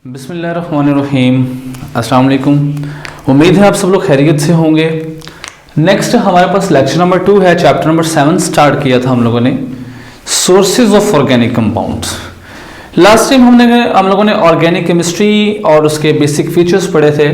बिस्मिल्लाहिर्रहमानिर्रहीम। अस्सलाम वालेकुम। उम्मीद है आप सब लोग खैरियत से होंगे। नेक्स्ट हमारे पास लेक्चर नंबर 2 है। चैप्टर नंबर 7 स्टार्ट किया था हम लोगों ने, sources of organic compounds. Last time हम लोगों ने ऑर्गेनिक केमिस्ट्री और उसके बेसिक फीचर्स पढ़े थे।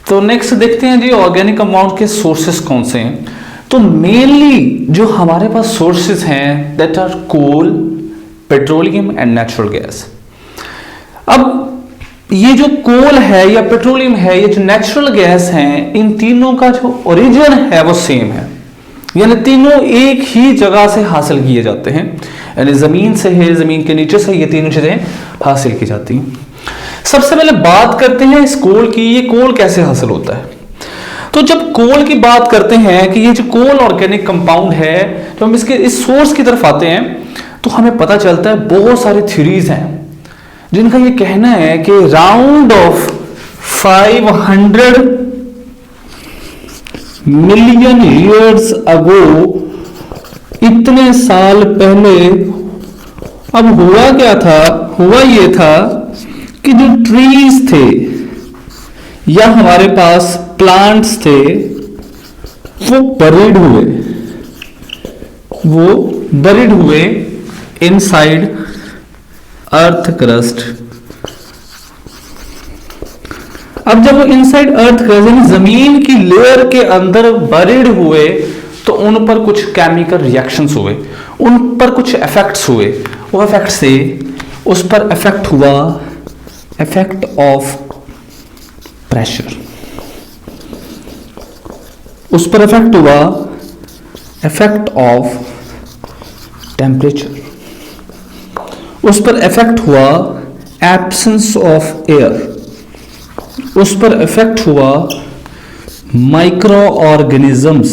तो नेक्स्ट देखते हैं जी ऑर्गेनिक कंपाउंड के सोर्सेज कौन से हैं। तो मेनली जो हमारे पास सोर्सेज हैं that are coal, petroleum and natural gas. अब ये जो कोल है या पेट्रोलियम है, ये जो नेचुरल गैस हैं, इन तीनों का जो ओरिजिन है वो सेम है, यानी तीनों एक ही जगह से हासिल किए जाते हैं, यानी जमीन से है, जमीन के नीचे से ये तीनों चीजें हासिल की जाती हैं। सबसे पहले बात करते हैं इस कोल की। ये कोल कैसे हासिल होता है? तो जब कोल की बात करते हैं कि ये जो कोल ऑर्गेनिक कंपाउंड है, जब हम इसके इस सोर्स की तरफ आते हैं तो हमें पता चलता है बहुत सारी थ्योरीज हैं जिनका ये कहना है कि round of 500 million years ago, इतने साल पहले, अब हुआ क्या था? हुआ ये था कि जो ट्रीज थे या हमारे पास प्लांट्स थे वो बरीड हुए इनसाइड अर्थ क्रस्ट। अब जब वो इनसाइड अर्थ क्रस्ट यानी जमीन की लेयर के अंदर बरीड हुए तो उन पर कुछ केमिकल रिएक्शंस हुए, उन पर कुछ इफेक्ट्स हुए। वो इफेक्ट से उस पर इफेक्ट हुआ इफेक्ट ऑफ प्रेशर, उस पर इफेक्ट हुआ इफेक्ट ऑफ टेम्परेचर, उस पर इफेक्ट हुआ एब्सेंस ऑफ एयर, उस पर इफेक्ट हुआ माइक्रो ऑर्गेनिजम्स।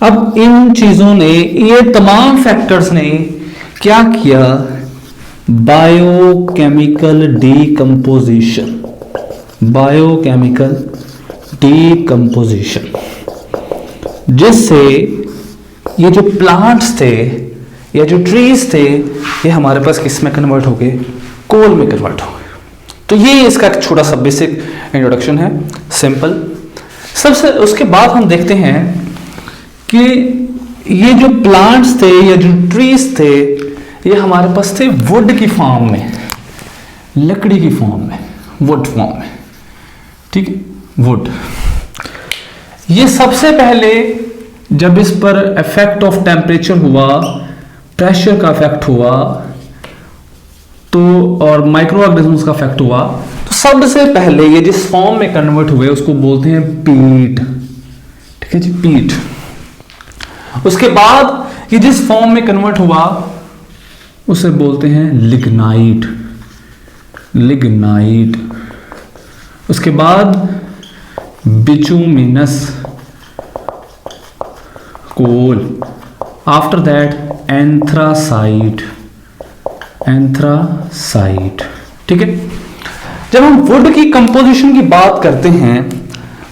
अब इन चीजों ने, ये तमाम फैक्टर्स ने क्या किया? बायोकेमिकल डीकंपोजिशन, बायोकेमिकल डीकंपोजिशन, जिससे ये जो प्लांट्स थे या जो ट्रीज थे ये हमारे पास किस में कन्वर्ट हो गए? कोल में कन्वर्ट हो गए। तो ये इसका एक छोटा सा बेसिक इंट्रोडक्शन है, सिंपल। सबसे उसके बाद हम देखते हैं कि ये जो प्लांट्स थे या जो ट्रीज थे ये हमारे पास थे वुड की फॉर्म में, लकड़ी की फॉर्म में, वुड फॉर्म में, ठीक है, वुड। ये सबसे पहले जब इस पर इफेक्ट ऑफ टेम्परेचर हुआ, प्रेशर का इफेक्ट हुआ तो, और माइक्रो ऑर्गेनिजम्स का इफेक्ट हुआ, तो सबसे पहले ये जिस फॉर्म में कन्वर्ट हुए उसको बोलते हैं पीट, ठीक है जी, पीट। उसके बाद ये जिस फॉर्म में कन्वर्ट हुआ उसे बोलते हैं लिग्नाइट, लिग्नाइट। उसके बाद bituminous coal, after that anthracite, anthracite, ठीक है। जब हम वुड की कंपोजिशन की बात करते हैं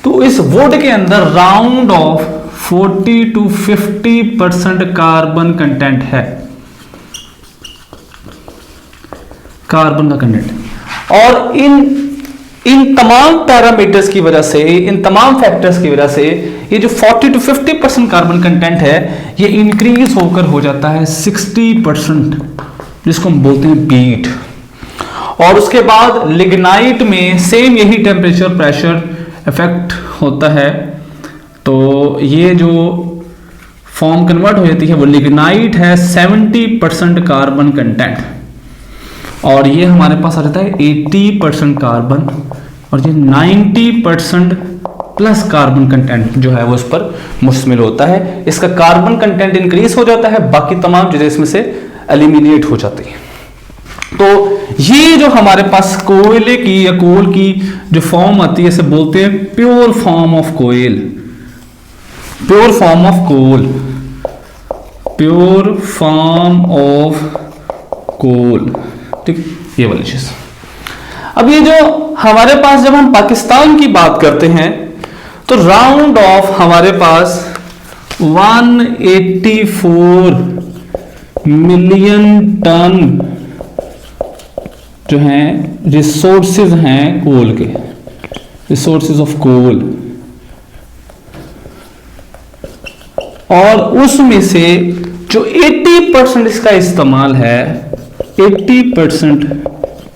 तो इस वुड के अंदर round of 40 to 50% carbon content है, कार्बन का कंटेंट। और इन तमाम पैरामीटर्स की वजह से, इन तमाम फैक्टर्स की वजह से ये जो 40 to 50% कार्बन कंटेंट है ये इंक्रीज होकर हो जाता है 60%, जिसको हम बोलते हैं पीट। और उसके बाद लिग्नाइट में सेम यही टेम्परेचर प्रेशर इफेक्ट होता है, तो ये जो फॉर्म कन्वर्ट हो जाती है वो लिग्नाइट है, 70% कार्बन कंटेंट, और ये हमारे पास आ जाता है 80% कार्बन, और ये 90% प्लस कार्बन कंटेंट जो है वो इस पर मुश्तमिल होता है। इसका कार्बन कंटेंट इंक्रीज हो जाता है, बाकी तमाम चीजें इसमें से एलिमिनेट हो जाती हैं। तो ये जो हमारे पास कोयले की या कोल की जो फॉर्म आती है इसे बोलते हैं pure form of coal, pure form of coal, pure form of coal, ठीक, ये वाली चीज। अब ये जो हमारे पास, जब हम पाकिस्तान की बात करते हैं तो राउंड ऑफ हमारे पास 184 मिलियन टन जो हैं रिसोर्सेज हैं कोल के, रिसोर्सेज ऑफ कोल, और उसमें से जो 80% इसका इस्तेमाल है, 80%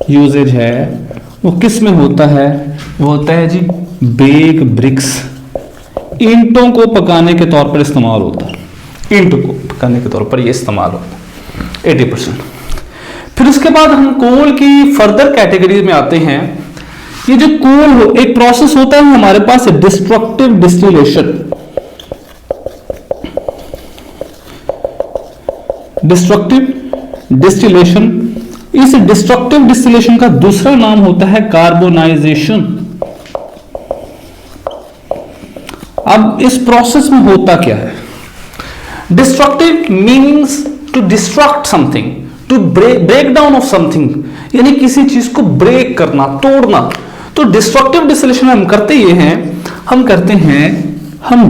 यूजेज है, वो किस में होता है? वो होता है जी बेक ब्रिक्स, ईंटों को पकाने के तौर पर इस्तेमाल होता है, ईंट को पकाने के तौर पर ये इस्तेमाल होता है 80%। फिर उसके बाद हम कोल की फर्दर कैटेगरी में आते हैं। ये जो कोल हो, एक प्रोसेस होता है हमारे पास डिस्ट्रक्टिव डिस्टिलेशन, डिस्ट्रक्टिव डिस्टिलेशन। इस डिस्ट्रक्टिव डिस्टिलेशन का दूसरा नाम होता है कार्बोनाइजेशन। अब इस प्रोसेस में होता क्या है? Destructive meanings to destruct something, to break down of something, यानी किसी चीज को ब्रेक करना, तोड़ना। तो डिस्ट्रक्टिव डिस्टिलेशन हम करते ये हैं, हम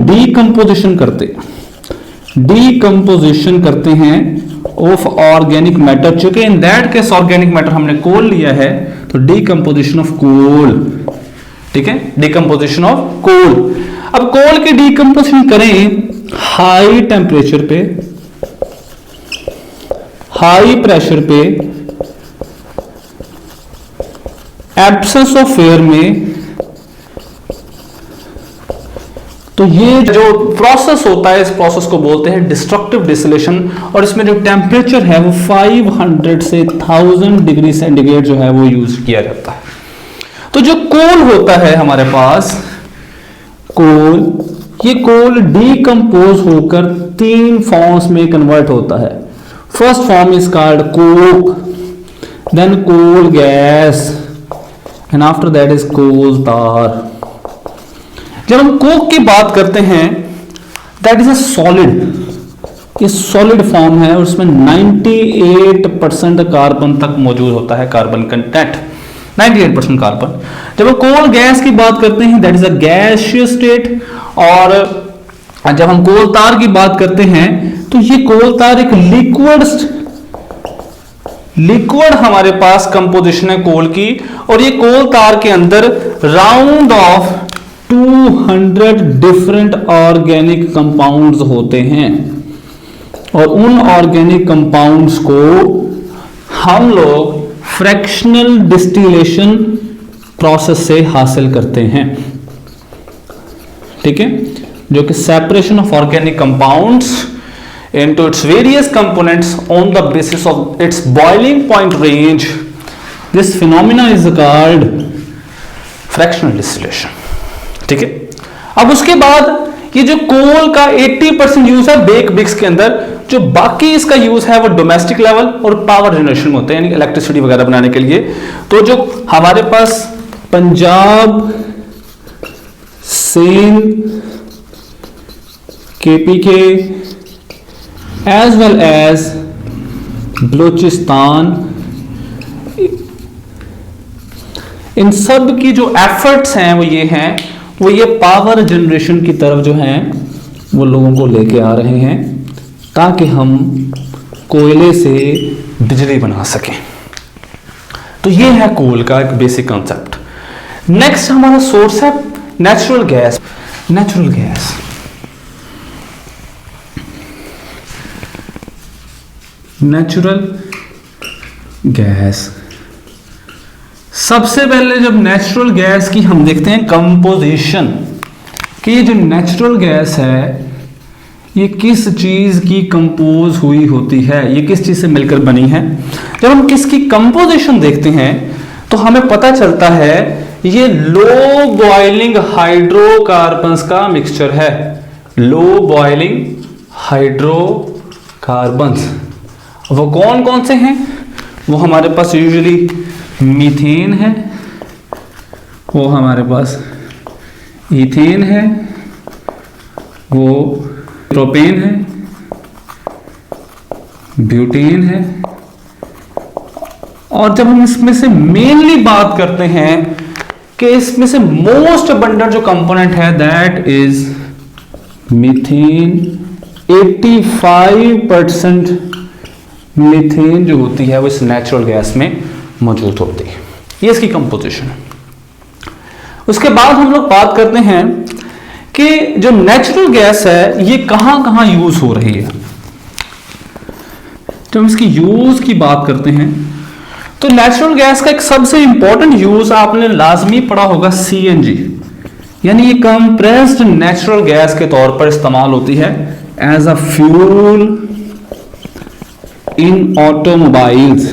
डीकंपोजिशन करते हैं ऑफ ऑर्गेनिक मैटर। चूंकि in that case organic matter हमने कोल लिया है, तो डीकंपोजिशन ऑफ कोल, ठीक है, डीकंपोजिशन ऑफ कोल। अब कोल की डीकंपोजिशन करें हाई टेम्परेचर पे, हाई प्रेशर पे, एब्सेंस ऑफ एयर में, तो ये जो प्रोसेस होता है, इस प्रोसेस को बोलते हैं डिस्ट्रक्टिव डिस्टिलेशन। और इसमें जो टेम्परेचर है वो 500 से 1000 डिग्री सेंटीग्रेड जो है वो यूज किया जाता है। तो जो कोल होता है हमारे पास, कोल, ये कोल डीकंपोज होकर 3 फॉर्म्स में कन्वर्ट होता है। First form is called coke, then coal gas, and after that is coal tar. जब हम कोक की बात करते हैं, दैट इज अ सॉलिड, ये सॉलिड फॉर्म है और उसमें 98% कार्बन तक मौजूद होता है, कार्बन कंटेंट 98% कार्बन। जब हम कोल गैस की बात करते हैं, that is a gaseous state. और जब हम कोल तार की बात करते हैं, तो ये कोल तार एक लिक्विड हमारे पास कंपोजिशन है कोल की, और ये कोल तार के अंदर round of 200 different organic compounds होते हैं, और उन ऑर्गेनिक कंपाउंड्स को हम लोग फ्रैक्शनल डिस्टिलेशन प्रोसेस से हासिल करते हैं, ठीक है, जो कि separation of organic compounds into its various components on the basis of its boiling point range. This phenomena is called fractional distillation, ठीक है। अब उसके बाद ये जो कोल का 80% यूज है बेक ब्रिक्स के अंदर, जो बाकी इसका यूज है वो डोमेस्टिक लेवल और पावर जनरेशन में होते हैं, यानी इलेक्ट्रिसिटी वगैरह बनाने के लिए। तो जो हमारे पास Punjab, Sindh, KPK as well as Balochistan, इन सब की जो एफर्ट्स हैं वो ये हैं, वो ये पावर जनरेशन की तरफ जो हैं वो लोगों को लेके आ रहे हैं, ताकि हम कोयले से बिजली बना सकें। तो ये है कोल का एक बेसिक कॉन्सेप्ट। नेक्स्ट हमारा सोर्स है natural gas. Natural gas, natural gas, सबसे पहले जब नेचुरल गैस की हम देखते हैं कंपोजिशन, कि ये जो नेचुरल गैस है ये किस चीज की कंपोज हुई होती है, ये किस चीज से मिलकर बनी है। जब हम किसकी कंपोजिशन देखते हैं तो हमें पता चलता है ये लो बॉइलिंग हाइड्रोकार्बन्स का मिक्सचर है। लो बॉइलिंग हाइड्रोकार्बन्स, वो कौन कौन से हैं? वो हमारे पास यूजुअली मीथेन है, वो हमारे पास ईथेन है, वो प्रोपेन है, ब्यूटेन है। और जब हम इसमें से मेनली बात करते हैं कि इसमें से मोस्ट अबंडेंट जो कंपोनेंट है दैट इज मीथेन। 85% मीथेन जो होती है वो इस नेचुरल गैस में मौजूद होती है। ये इसकी कंपोजिशन है। उसके बाद हम लोग बात करते हैं कि जो नेचुरल गैस है ये कहां कहां यूज हो रही है। जब हम इसकी यूज की बात करते हैं तो नेचुरल गैस का एक सबसे इंपॉर्टेंट यूज आपने लाजमी पढ़ा होगा सीएनजी, यानी ये कंप्रेस्ड नेचुरल गैस के तौर पर इस्तेमाल होती है as a fuel in automobiles.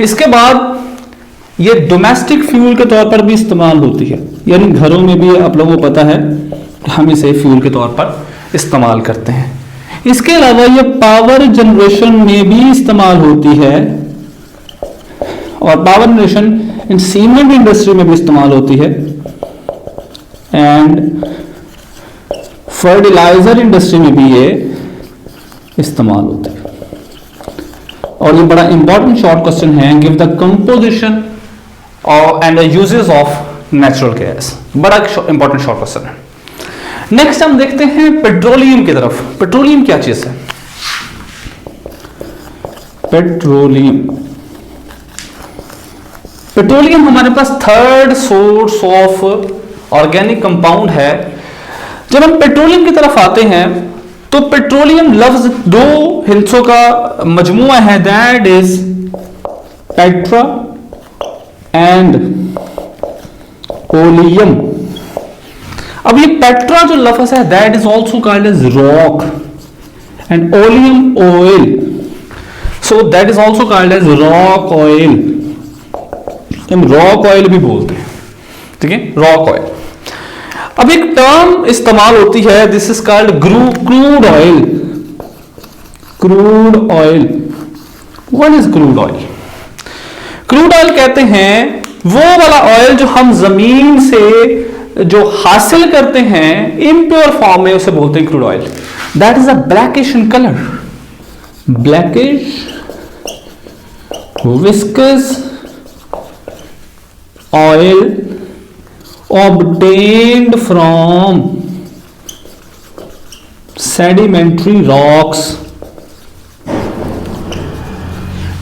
इसके बाद ये डोमेस्टिक फ्यूल के तौर पर भी इस्तेमाल होती है, यानी घरों में भी आप लोगों को पता है हम इसे फ्यूल के तौर पर इस्तेमाल करते हैं। इसके अलावा ये पावर जनरेशन में भी इस्तेमाल होती है और power generation in cement industry में भी इस्तेमाल होती है एंड फर्टिलाइजर इंडस्ट्री में भी ये इस्तेमाल होती है। और ये बड़ा इंपॉर्टेंट शॉर्ट क्वेश्चन है, give the composition and the uses of natural gas. बड़ा इंपॉर्टेंट शॉर्ट क्वेश्चन है। नेक्स्ट हम देखते हैं पेट्रोलियम की तरफ। पेट्रोलियम क्या चीज है? पेट्रोलियम हमारे पास third source of organic compound है। जब हम पेट्रोलियम की तरफ आते हैं तो पेट्रोलियम लफ्ज दो हिस्सों का मजमुआ है, that is petra and oleum. अब ये पेट्रा जो लफ्ज है that is also called as rock and oleum oil, so that is also called as rock oil. हम रॉक ऑयल भी बोलते हैं, ठीक है, रॉक ऑयल। अब एक टर्म इस्तेमाल होती है, this is called crude oil. Crude oil, what is crude oil? Crude oil कहते हैं वो वाला ऑयल जो हम जमीन से जो हासिल करते हैं इम्प्योर फॉर्म में, उसे बोलते हैं crude oil. That is a blackish in colour, blackish viscous oil obtained from sedimentary rocks,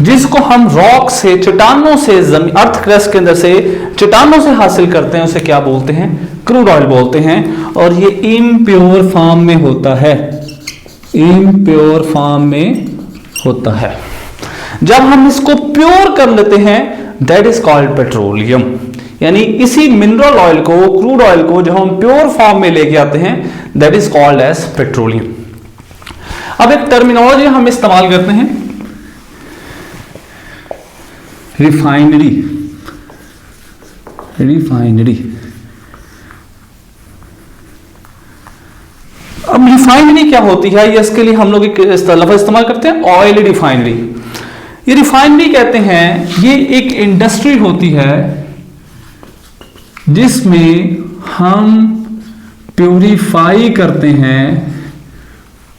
जिसको हम रॉक से, चट्टानों से, अर्थ क्रस्ट के अंदर से चट्टानों से हासिल करते हैं, उसे क्या बोलते हैं? क्रूड ऑयल बोलते हैं। और ये इम्प्योर फॉर्म में होता है, इम्प्योर फॉर्म में होता है। जब हम इसको प्योर कर लेते हैं दैट इज कॉल्ड पेट्रोलियम, यानी इसी मिनरल ऑयल को, क्रूड ऑयल को जो हम प्योर फॉर्म में लेके आते हैं that is called as petroleum. अब एक टर्मिनोलॉजी हम इस्तेमाल करते हैं, रिफाइनरी। रिफाइनरी, अब रिफाइनरी क्या होती है? ये इसके लिए हम लोग एक लफ्ज़ इस्तेमाल करते हैं, ऑयल रिफाइनरी। ये रिफाइनरी कहते हैं ये एक इंडस्ट्री होती है जिसमें हम प्यूरिफाई करते हैं,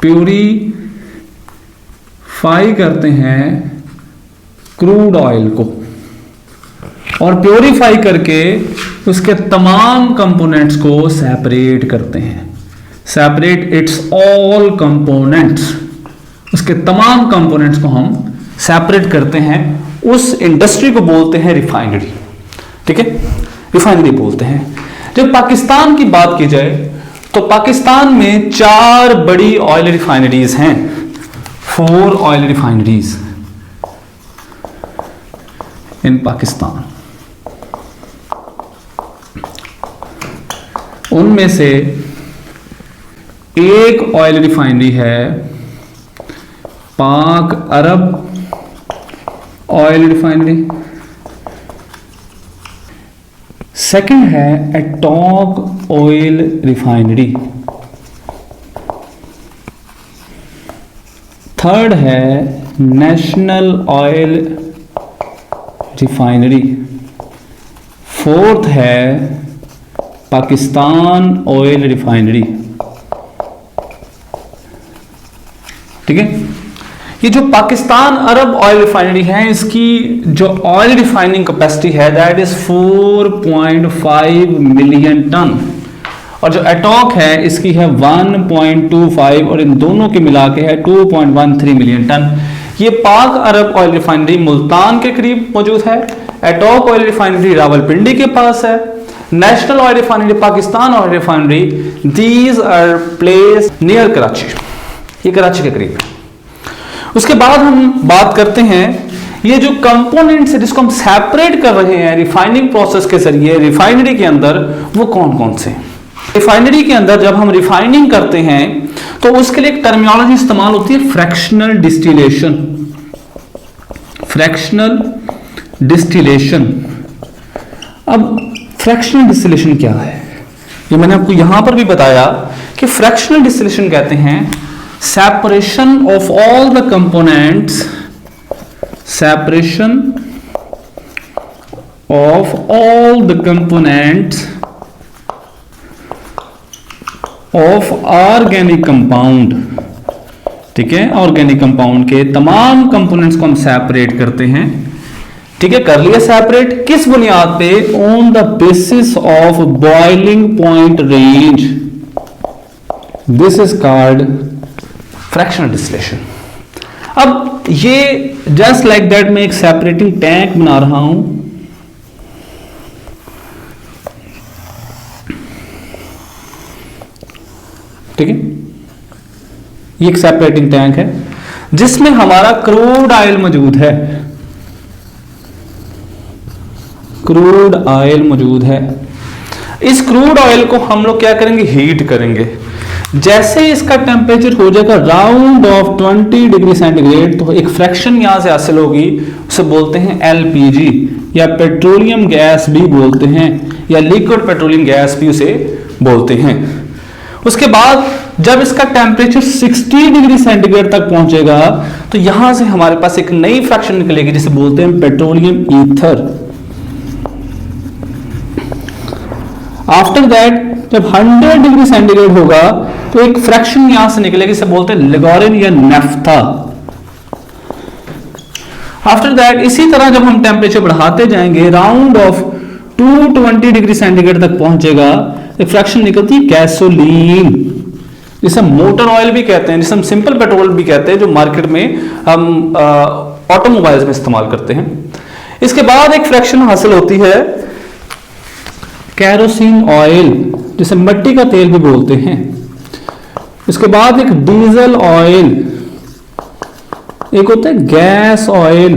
प्यूरिफाई करते हैं क्रूड ऑयल को, और प्यूरिफाई करके उसके तमाम कंपोनेंट्स को सेपरेट करते हैं। सेपरेट इट्स ऑल कंपोनेंट्स, उसके तमाम कंपोनेंट्स को हम सेपरेट करते हैं। उस इंडस्ट्री को बोलते हैं रिफाइनरी, ठीक है, रिफाइनरी बोलते हैं। जब पाकिस्तान की बात की जाए तो पाकिस्तान में 4 बड़ी ऑयल रिफाइनरीज हैं, 4 ऑयल रिफाइनरीज इन पाकिस्तान। उनमें से एक ऑयल रिफाइनरी है पाक अरब ऑयल रिफाइनरी, सेकंड है एटॉक ऑयल रिफाइनरी, थर्ड है नेशनल ऑयल रिफाइनरी, फोर्थ है पाकिस्तान ऑयल रिफाइनरी, ठीक है। ये जो पाकिस्तान अरब ऑयल रिफाइनरी है इसकी जो ऑयल रिफाइनिंग कैपेसिटी है दैट इज 4.5 मिलियन टन, और जो एटॉक है इसकी है 1.25, और इन दोनों के मिला के है 2.13 मिलियन टन। ये पाक अरब ऑयल रिफाइनरी मुल्तान के करीब मौजूद है, एटॉक ऑयल रिफाइनरी रावलपिंडी के पास है, national oil refinery Pakistan oil refinery, these are place near Karachi, ये कराची के करीब है। उसके बाद हम बात करते हैं ये जो कंपोनेंट्स है जिसको हम सेपरेट कर रहे हैं रिफाइनिंग प्रोसेस के जरिए रिफाइनरी के अंदर, वो कौन कौन से। रिफाइनरी के अंदर जब हम रिफाइनिंग करते हैं तो उसके लिए एक टर्मिनोलॉजी इस्तेमाल होती है फ्रैक्शनल डिस्टिलेशन। फ्रैक्शनल डिस्टिलेशन, अब फ्रैक्शनल डिस्टिलेशन क्या है, ये मैंने आपको यहां पर भी बताया कि फ्रैक्शनल डिस्टिलेशन कहते हैं separation of all the components, separation of all the components of organic compound, ठीक है, ऑर्गेनिक कंपाउंड के तमाम कंपोनेंट्स को हम सेपरेट करते हैं, ठीक है, कर लिया सेपरेट, किस बुनियाद पे, on the basis of boiling point range, this is called fractional distillation. अब ये जस्ट लाइक दैट मैं एक सेपरेटिंग टैंक बना रहा हूं, ठीक है, ये एक सेपरेटिंग टैंक है जिसमें हमारा क्रूड ऑयल मौजूद है, क्रूड ऑयल मौजूद है। इस क्रूड ऑयल को हम लोग क्या करेंगे, हीट करेंगे। जैसे इसका टेम्परेचर हो जाएगा राउंड ऑफ 20 डिग्री सेंटीग्रेड, तो एक फ्रैक्शन यहां से हासिल होगी, उसे बोलते हैं एलपीजी या पेट्रोलियम गैस भी बोलते हैं, या लिक्विड पेट्रोलियम गैस भी उसे बोलते हैं। उसके बाद जब इसका टेम्परेचर 60 डिग्री सेंटीग्रेड तक पहुंचेगा तो यहां से हमारे पास एक नई फ्रैक्शन निकलेगी जिसे बोलते हैं पेट्रोलियम ईथर। आफ्टर दैट जब 100 डिग्री सेंटीग्रेड होगा तो एक फ्रैक्शन यहां से निकलेगी, इसे बोलते हैं लिगोरिन या नेफ्था। आफ्टर दैट इसी तरह जब हम टेम्परेचर बढ़ाते जाएंगे राउंड ऑफ 220 डिग्री सेंटीग्रेड तक पहुंचेगा, एक फ्रैक्शन निकलती है गैसोलीन, जिसे मोटर ऑयल भी कहते हैं, जिसे हम सिंपल पेट्रोल भी कहते हैं, जो मार्केट में हम ऑटोमोबाइल्स में इस्तेमाल करते हैं। इसके बाद एक फ्रैक्शन हासिल होती है कैरोसिन ऑयल, जिसे मिट्टी का तेल भी बोलते हैं। इसके बाद एक डीजल ऑयल, एक होता है गैस ऑयल।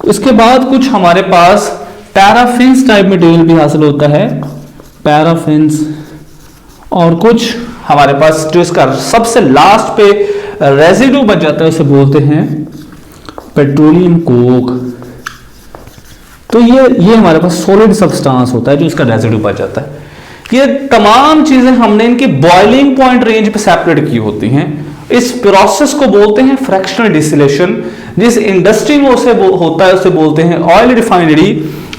इसके बाद कुछ हमारे पास पैराफिन्स टाइप मटेरियल भी हासिल होता है, पैराफिन्स। और कुछ हमारे पास जो इसका सबसे लास्ट पे रेजिड्यू बच जाता है उसे बोलते हैं पेट्रोलियम कोक। तो ये हमारे पास सॉलिड सब्सटेंस होता है जो इसका रेजिड्यू बच जाता है। ये तमाम चीजें हमने इनकी बॉइलिंग पॉइंट रेंज पे सेपरेट की होती हैं। इस प्रोसेस को बोलते हैं फ्रैक्शनल डिस्टिलेशन। जिस इंडस्ट्री में उसे होता है उसे बोलते हैं ऑयल रिफाइनरी।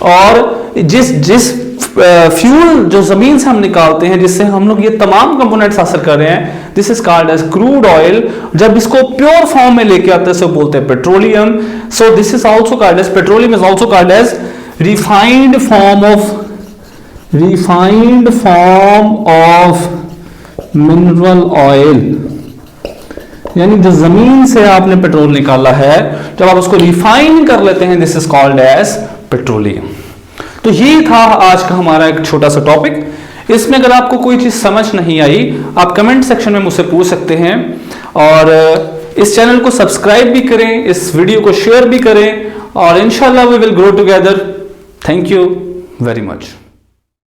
और जिस फ्यूल जो जमीन से हम निकालते हैं, जिससे हम लोग ये तमाम कंपोनेंट्स हासिल कर रहे हैं, this is called as crude oil. जब इसको प्योर फॉर्म में लेके आते हैं उसे बोलते हैं petroleum. So this is also called as, petroleum is also called as refined form of mineral oil. यानी जो जमीन से आपने पेट्रोल निकाला है, जब आप उसको रिफाइन कर लेते हैं, this is called as petroleum. तो ये था आज का हमारा एक छोटा सा टॉपिक। इसमें अगर आपको कोई चीज समझ नहीं आई, आप कमेंट सेक्शन में मुझसे पूछ सकते हैं। और इस चैनल को सब्सक्राइब भी करें, इस वीडियो को शेयर भी करें, और इंशाल्लाह we will grow together. Thank you very much.